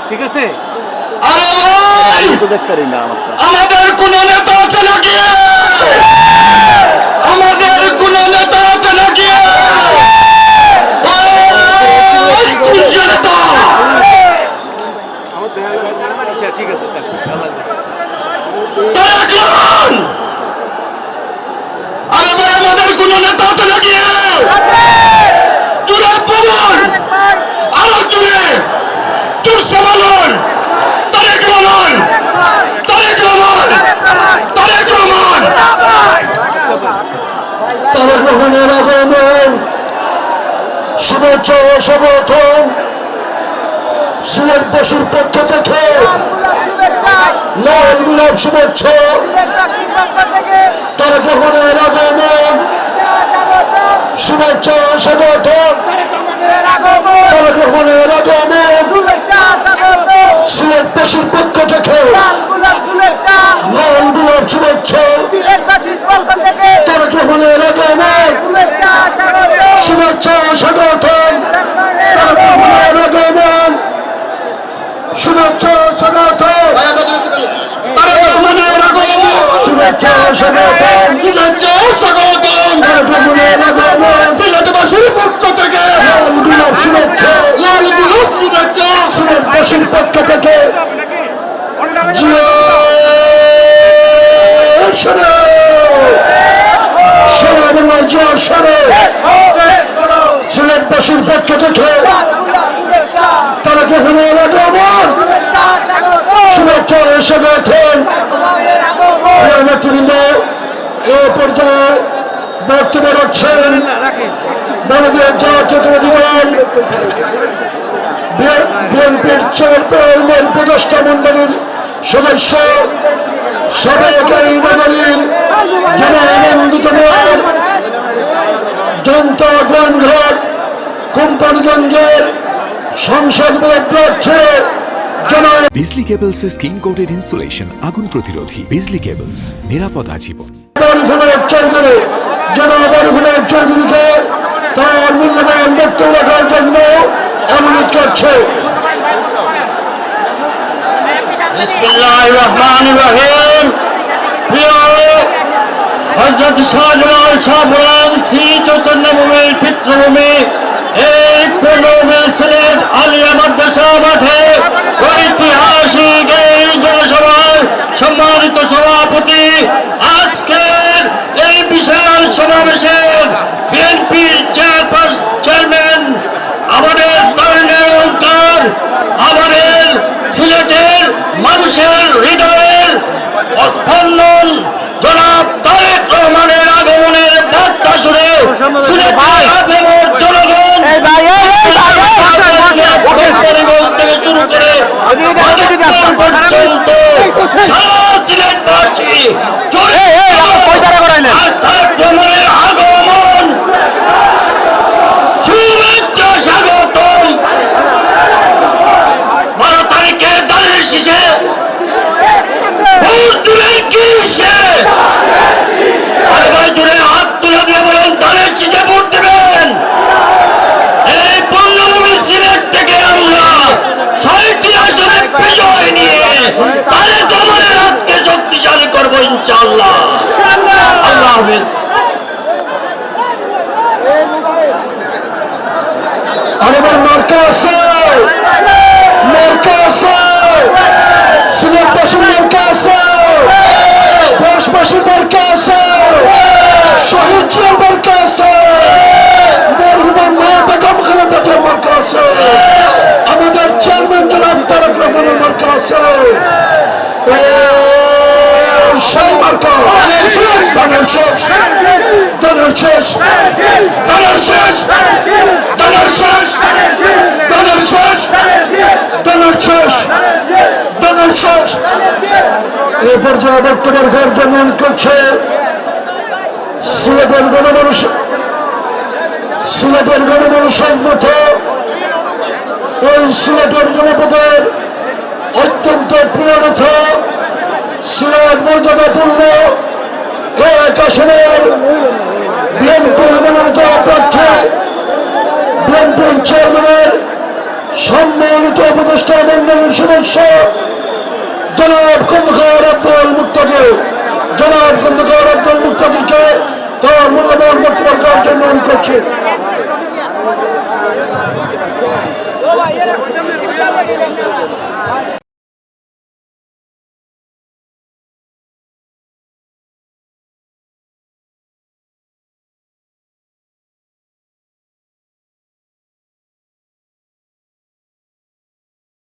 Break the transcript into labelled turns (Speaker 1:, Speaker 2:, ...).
Speaker 1: ঠিক আছে,
Speaker 2: আমাদের কোন নেতা আছে নাকি? আমাদের কোন নেতা আছে নাকি?
Speaker 1: ঠিক আছে,
Speaker 2: আরে ভাই, আমাদের কোন নেতা আছে নাকি? চুরে পবন আরো চুরে চুর সামালন তারেক রহমান, তারেক রহমান, তারেক রহমান, তারেক রহমানের আগমন শুভেচ্ছা ও সমর্থন সিলেটবাসীর পক্ষ থেকে লাল গোলাপ শুভেচ্ছা। তারেক রহমানের আগমন শুভেচ্ছা সমর্থন। তারেক রহমানের আগমন সিলেটবাসীর পক্ষ থেকে লাল গোলাপ শুভেচ্ছা। তারেক রহমানের আগমন শুভেচ্ছা সমর্থন। তারেক রহমানের আগমন শুভেচ্ছা সমর্থন। তারেক রহমানের আগমন শুভেচ্ছা সমর্থন। শুভেচ্ছা স্বাগতম। তারেক রহমানের আগমন সিলেটবাসীর পক্ষ থেকে লাল গোলাপ শুভেচ্ছা, লাল গোলাপ শুভেচ্ছা সিলেটবাসীর পক্ষ থেকে। সিলেটবাসীর পক্ষ থেকে তারেক রহমানের আগমন শুভেচ্ছা স্বাগতম। নেতৃবৃন্দ এ পর্যায়ে বক্তব্য রাখছেন বাংলাদেশ জাতীয়তাবাদী দল বিএনপির চেয়ারম্যান উপদেষ্টা মন্ডলীর সদস্য সাবেক নগরীর জনানন্দিত মেয়র জনতা গ্রামঘাট কোম্পানিগঞ্জের সংসদ প্রার্থী
Speaker 3: বিজলি কেবলস এর স্কিন কোটেড ইনসুলেশন আগুন প্রতিরোধী। বিজলি কেবলস, নিরাপদ আজীবন।
Speaker 2: চৌধুরীকে তার মূল্যবান বক্তব্য রাখার জন্য অনুরোধ করছে। বিসমিল্লাহির রহমানির রহিম। প্রিয় হযরত শাহজালাল শাহপুরান শ্রী চৈতন্য ভূমির পিতৃভূমি এই পূর্ণভূমি সিলেট আলিয়া মাদ্রাসা মাঠে ঐতিহাসিক এই জনসভার সম্মানিত সভাপতি আজকের এই বিশাল সমাবেশের বিএনপির চেয়ারম্যান আমাদের তরুণের অন্তর, আমাদের সিলেটের মানুষের হৃদয়ের স্পন্দন জনাব তারেক রহমানের আগমনের বার্তা শুনে সিলেটের জনগণ থেকে শুরু করে পর্যন্ত সিলেটবাসী রহমানের আগমন শুভেচ্ছা স্বাগতম। 12 তারিখের দানের শীষে ভোট দিলেন কিসে? আরে ভাই, জুড়ে হাত তুলে দিয়ে বলেন দানের শীষে ভোট দেবেন। এই পূর্ণভূমি সিলেট থেকে আমরা 6টি আসনে বিজয় নিয়ে তারেক রহমানের হাতকে শক্তিশালী করবো ইনশাআল্লাহ। আল্লাহ হাফেজ। আমার মার্কা আছে, মার্কা আছে, সিলেটবাসীর মার্কা আছে, দেশবাসীর মার্কা আছে, শহীদের মার্কা আছে, মরহুমা মা বেগম খালেদা জিয়ার মার্কা আছে, আমাদের চেয়ারম্যান জনাব তারেক রহমানের মার্কা আছে। সেই মার্কা দানের শেষ, দানের শেষ, দানের শেষ, দানের শেষ, দানের শেষ, দানের শেষ, দানের শেষ। এই পর্যায়ে বক্তব্য রাখার জন্য অনুরোধ করছে সিলেটের গণমানুষ, সিলেটের গণমানুষ সম্মত ওই সিলেটের জনপদের অত্যন্ত প্রিয় নেতা, সিলেট মর্যাদাপূর্ণ এক আসনের বিএনপির মনোনীত প্রার্থী বিএনপির চেয়ারম্যানের সম্মানিত উপদেষ্টা মন্ডলীর সদস্য জনাব খন্দকার আব্দুল মুক্তাদিরকে তার মূল্যবান বক্তব্য রাখার জন্য অনুরোধ করছি।